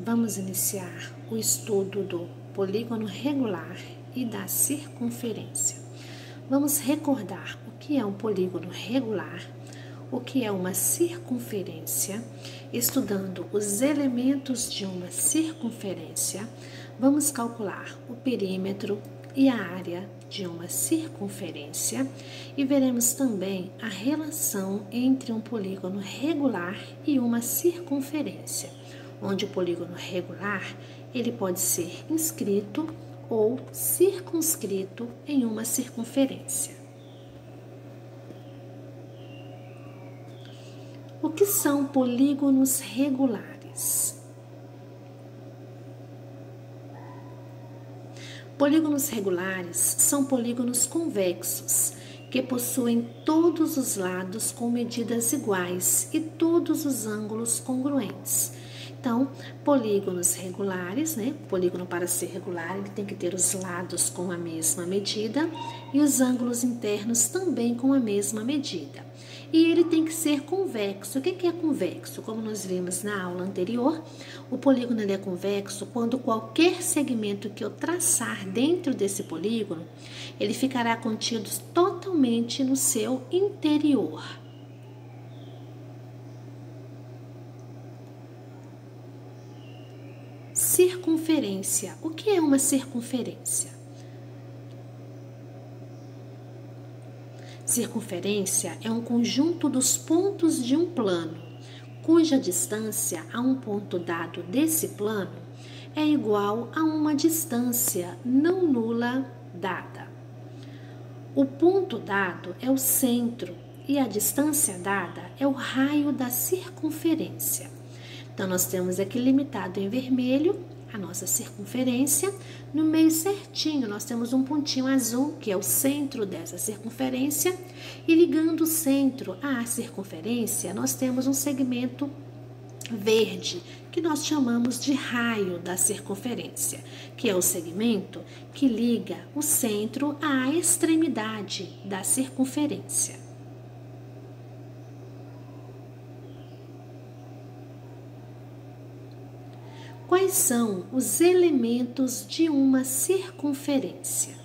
vamos iniciar o estudo do polígono regular e da circunferência. Vamos recordar o que é um polígono regular, o que é uma circunferência, estudando os elementos de uma circunferência. Vamos calcular o perímetro e a área de uma circunferência e veremos também a relação entre um polígono regular e uma circunferência, onde o polígono regular ele pode ser inscrito ou circunscrito em uma circunferência. O que são polígonos regulares? Polígonos regulares são polígonos convexos, que possuem todos os lados com medidas iguais e todos os ângulos congruentes. Então, polígonos regulares, polígono para ser regular, ele tem que ter os lados com a mesma medida e os ângulos internos também com a mesma medida. E ele tem que ser convexo. O que é convexo? Como nós vimos na aula anterior, o polígono ele é convexo quando qualquer segmento que eu traçar dentro desse polígono, ele ficará contido totalmente no seu interior. Circunferência. O que é uma circunferência? Circunferência é um conjunto dos pontos de um plano, cuja distância a um ponto dado desse plano é igual a uma distância não nula dada. O ponto dado é o centro e a distância dada é o raio da circunferência. Então, nós temos aqui limitado em vermelho a nossa circunferência. No meio certinho, nós temos um pontinho azul, que é o centro dessa circunferência. E ligando o centro à circunferência, nós temos um segmento verde, que nós chamamos de raio da circunferência, que é o segmento que liga o centro à extremidade da circunferência. Quais são os elementos de uma circunferência?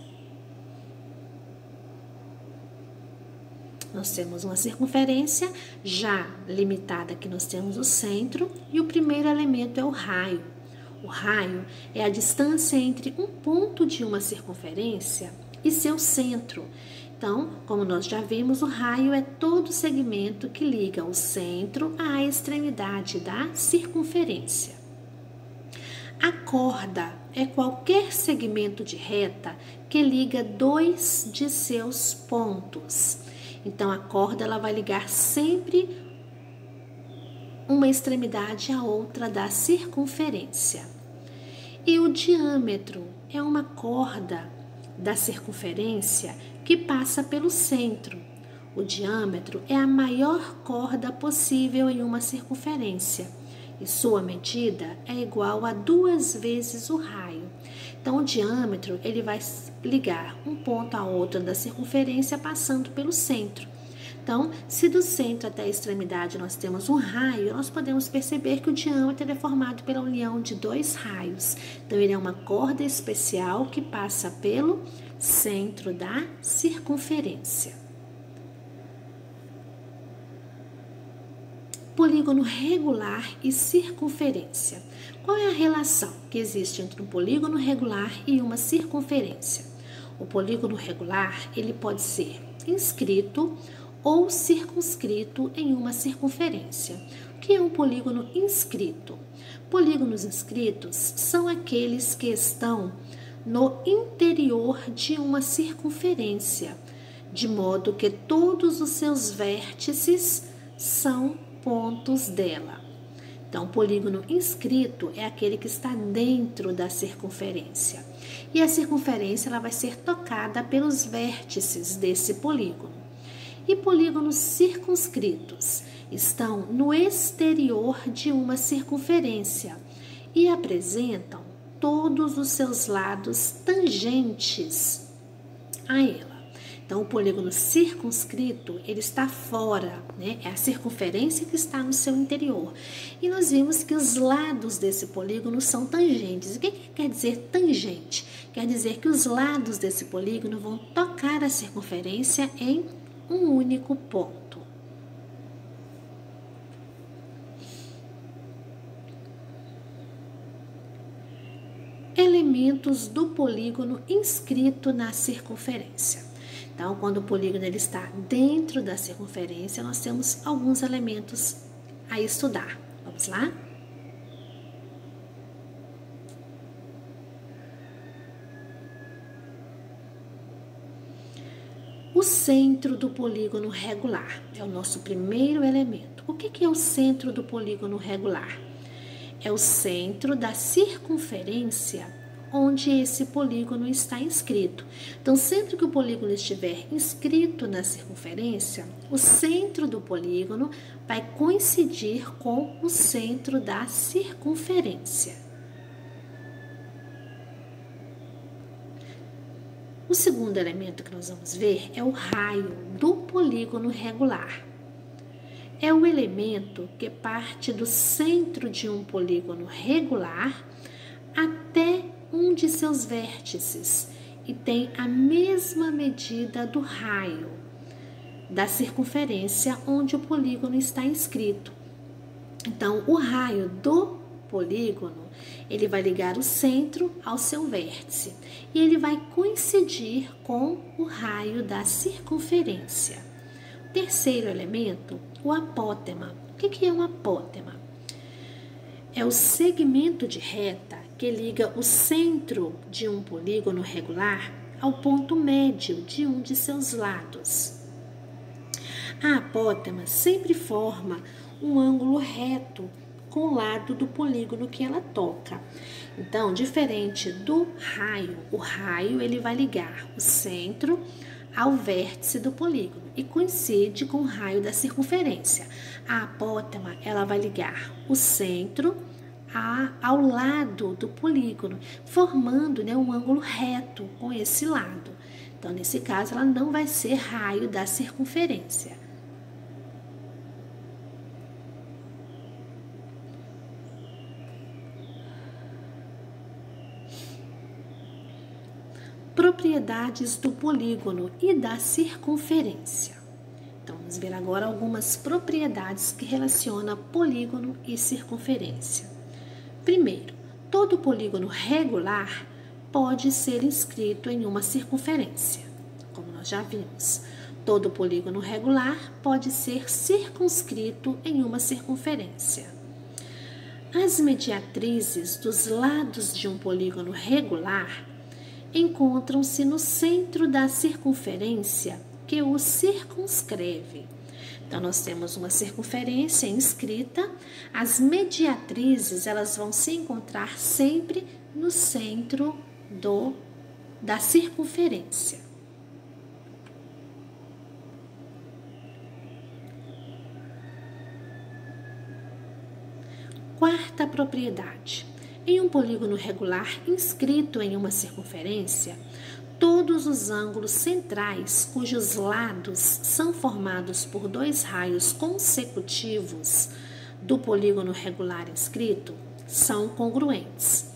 Nós temos uma circunferência já limitada, que nós temos o centro, e o primeiro elemento é o raio. O raio é a distância entre um ponto de uma circunferência e seu centro. Então, como nós já vimos, o raio é todo segmento que liga o centro à extremidade da circunferência. A corda é qualquer segmento de reta que liga dois de seus pontos. Então, a corda ela vai ligar sempre uma extremidade à outra da circunferência. E o diâmetro é uma corda da circunferência que passa pelo centro. O diâmetro é a maior corda possível em uma circunferência. E sua medida é igual a 2 vezes o raio. Então, o diâmetro ele vai ligar um ponto a outro da circunferência passando pelo centro. Então, se do centro até a extremidade nós temos um raio, nós podemos perceber que o diâmetro é formado pela união de 2 raios. Então, ele é uma corda especial que passa pelo centro da circunferência. Polígono regular e circunferência. Qual é a relação que existe entre um polígono regular e uma circunferência? O polígono regular ele pode ser inscrito ou circunscrito em uma circunferência. O que é um polígono inscrito? Polígonos inscritos são aqueles que estão no interior de uma circunferência, de modo que todos os seus vértices são pontos dela. Então, o polígono inscrito é aquele que está dentro da circunferência. E a circunferência ela vai ser tocada pelos vértices desse polígono. E polígonos circunscritos estão no exterior de uma circunferência e apresentam todos os seus lados tangentes a ela. Então, o polígono circunscrito, ele está fora, né? É a circunferência que está no seu interior. E nós vimos que os lados desse polígono são tangentes. O que quer dizer tangente? Quer dizer que os lados desse polígono vão tocar a circunferência em um único ponto. Elementos do polígono inscrito na circunferência. Então, quando o polígono ele está dentro da circunferência, nós temos alguns elementos a estudar. Vamos lá? O centro do polígono regular é o nosso primeiro elemento. O que é o centro do polígono regular? É o centro da circunferência onde esse polígono está inscrito. Então, sempre que o polígono estiver inscrito na circunferência, o centro do polígono vai coincidir com o centro da circunferência. O segundo elemento que nós vamos ver é o raio do polígono regular. É o elemento que parte do centro de um polígono regular até um de seus vértices e tem a mesma medida do raio da circunferência onde o polígono está inscrito. Então, o raio do polígono, ele vai ligar o centro ao seu vértice e ele vai coincidir com o raio da circunferência. Terceiro elemento, o apótema. O que é um apótema? É o segmento de reta que liga o centro de um polígono regular ao ponto médio de um de seus lados. A apótema sempre forma um ângulo reto com o lado do polígono que ela toca. Então, diferente do raio, o raio ele vai ligar o centro ao vértice do polígono e coincide com o raio da circunferência. A apótema ela vai ligar o centro ao lado do polígono, formando, né, um ângulo reto com esse lado. Então, nesse caso, ela não vai ser raio da circunferência. Propriedades do polígono e da circunferência. Então, vamos ver agora algumas propriedades que relacionam polígono e circunferência. Primeiro, todo polígono regular pode ser inscrito em uma circunferência, como nós já vimos. Todo polígono regular pode ser circunscrito em uma circunferência. As mediatrizes dos lados de um polígono regular encontram-se no centro da circunferência que o circunscreve. Então, nós temos uma circunferência inscrita, as mediatrizes elas vão se encontrar sempre no centro da circunferência. Quarta propriedade. Em um polígono regular inscrito em uma circunferência, todos os ângulos centrais cujos lados são formados por dois raios consecutivos do polígono regular inscrito são congruentes.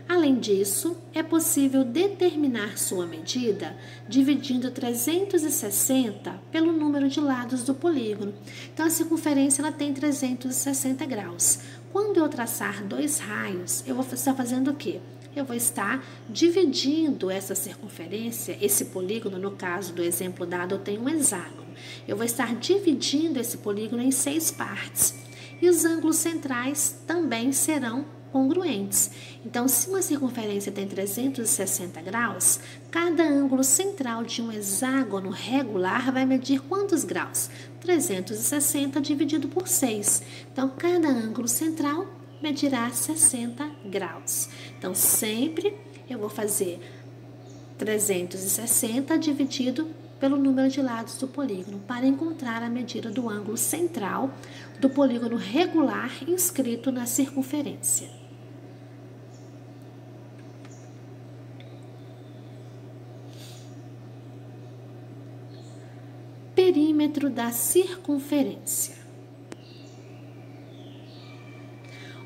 Além disso, é possível determinar sua medida dividindo 360 pelo número de lados do polígono. Então, a circunferência ela tem 360 graus. Quando eu traçar dois raios, eu vou estar fazendo o quê? Eu vou estar dividindo essa circunferência, esse polígono, no caso do exemplo dado, eu tenho um hexágono. Eu vou estar dividindo esse polígono em 6 partes. E os ângulos centrais também serão congruentes. Então, se uma circunferência tem 360 graus, cada ângulo central de um hexágono regular vai medir quantos graus? 360 dividido por 6. Então, cada ângulo central medirá 60 graus. Então, sempre eu vou fazer 360 dividido pelo número de lados do polígono para encontrar a medida do ângulo central do polígono regular inscrito na circunferência. perímetro da circunferência.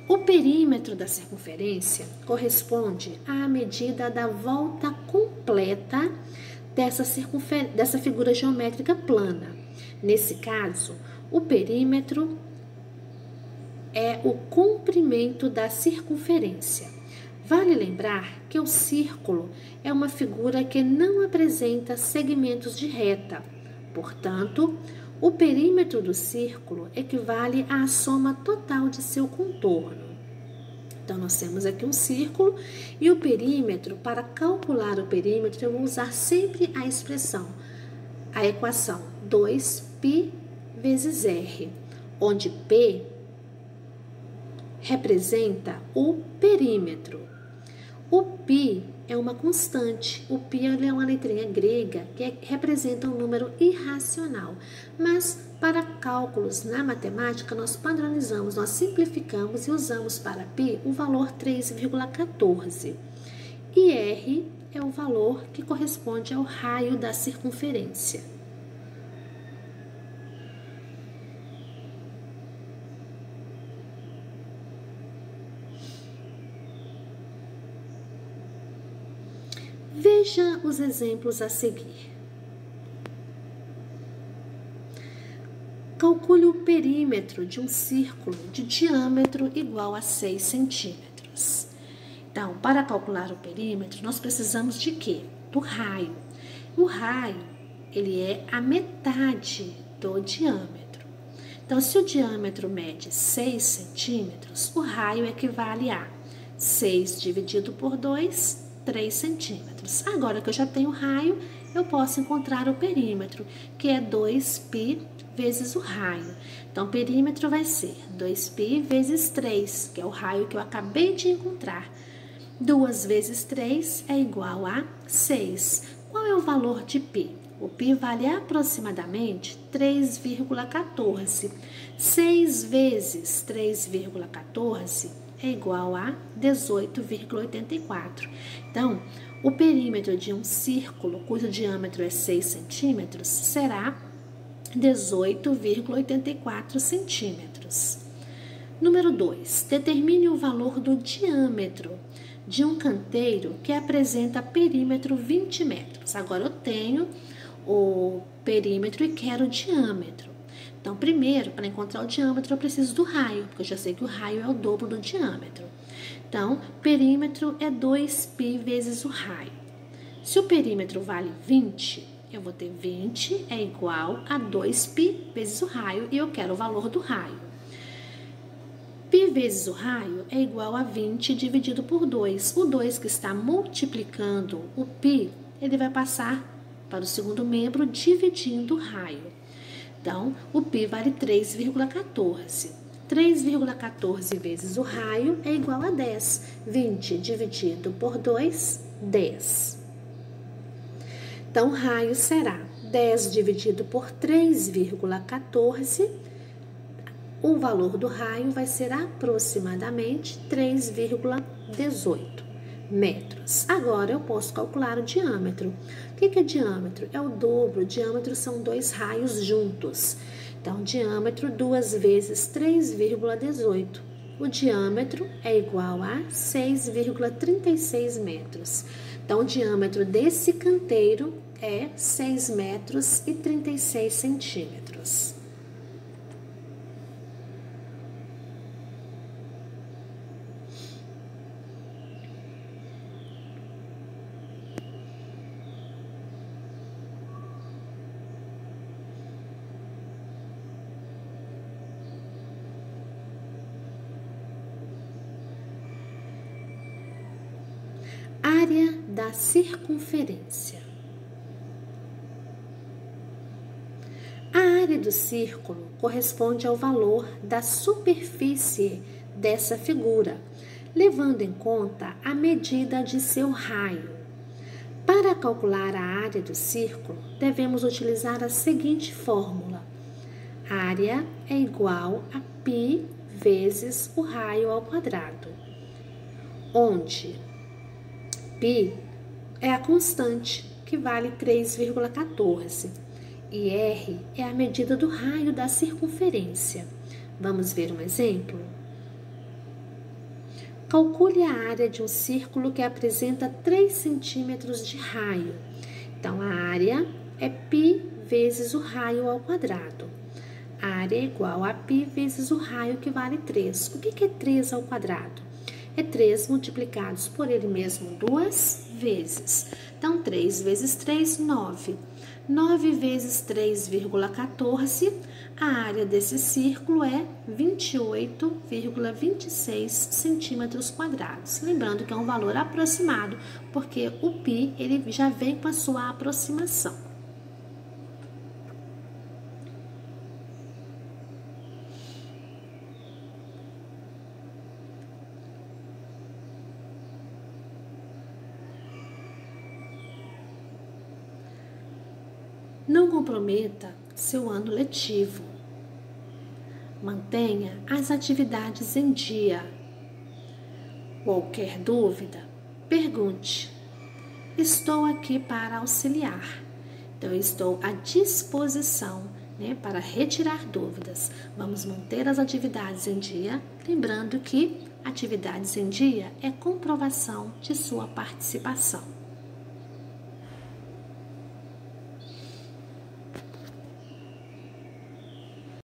O perímetro da circunferência corresponde à medida da volta completa dessa figura geométrica plana. Nesse caso, o perímetro é o comprimento da circunferência. Vale lembrar que o círculo é uma figura que não apresenta segmentos de reta. Portanto, o perímetro do círculo equivale à soma total de seu contorno. Então, nós temos aqui um círculo e o perímetro. Para calcular o perímetro, eu vou usar sempre a equação 2π vezes r, onde P representa o perímetro. O π é uma constante, o π é uma letrinha grega que representa um número irracional, mas para cálculos na matemática nós padronizamos, nós simplificamos e usamos para π o valor 3,14 e r é o valor que corresponde ao raio da circunferência. Veja os exemplos a seguir. Calcule o perímetro de um círculo de diâmetro igual a 6 centímetros. Então, para calcular o perímetro, nós precisamos de quê? Do raio. O raio, ele é a metade do diâmetro. Então, se o diâmetro mede 6 centímetros, o raio equivale a 6 dividido por 2, 3 centímetros. Agora que eu já tenho o raio, eu posso encontrar o perímetro, que é 2π vezes o raio. Então, o perímetro vai ser 2π vezes 3, que é o raio que eu acabei de encontrar. 2 vezes 3 é igual a 6. Qual é o valor de π? O π vale aproximadamente 3,14. 6 vezes 3,14 é igual a 18,84. Então, o perímetro de um círculo cujo diâmetro é 6 centímetros será 18,84 centímetros. Número 2. Determine o valor do diâmetro de um canteiro que apresenta perímetro 20 metros. Agora eu tenho o perímetro e quero o diâmetro. Então, primeiro, para encontrar o diâmetro, eu preciso do raio, porque eu já sei que o raio é o dobro do diâmetro. Então, perímetro é 2π vezes o raio. Se o perímetro vale 20, eu vou ter 20 é igual a 2π vezes o raio, e eu quero o valor do raio. π vezes o raio é igual a 20 dividido por 2. O 2 que está multiplicando o π, ele vai passar para o segundo membro dividindo o raio. Então, o π vale 3,14. 3,14 vezes o raio é igual a 10. 20 dividido por 2, 10. Então, o raio será 10 dividido por 3,14. O valor do raio vai ser aproximadamente 3,18 metros. Agora, eu posso calcular o diâmetro. O que é diâmetro? É o dobro. O diâmetro são dois raios juntos. Então, diâmetro 2 vezes 3,18. O diâmetro é igual a 6,36 metros. Então, o diâmetro desse canteiro é 6 metros e 36 centímetros. Área da circunferência. A área do círculo corresponde ao valor da superfície dessa figura, levando em conta a medida de seu raio. Para calcular a área do círculo, devemos utilizar a seguinte fórmula: área é igual a π vezes o raio ao quadrado, onde π é a constante, que vale 3,14, e R é a medida do raio da circunferência. Vamos ver um exemplo? Calcule a área de um círculo que apresenta 3 centímetros de raio. Então, a área é π vezes o raio ao quadrado. A área é igual a π vezes o raio, que vale 3. O que é 3 ao quadrado? É 3 multiplicados por ele mesmo 2 vezes. Então, 3 vezes 3, 9. 9 vezes 3,14, a área desse círculo é 28,26 centímetros quadrados. Lembrando que é um valor aproximado, porque o π ele já vem com a sua aproximação. Não comprometa seu ano letivo. Mantenha as atividades em dia. Qualquer dúvida, pergunte. Estou aqui para auxiliar. Então, eu estou à disposição, para retirar dúvidas. Vamos manter as atividades em dia, lembrando que atividades em dia é comprovação de sua participação.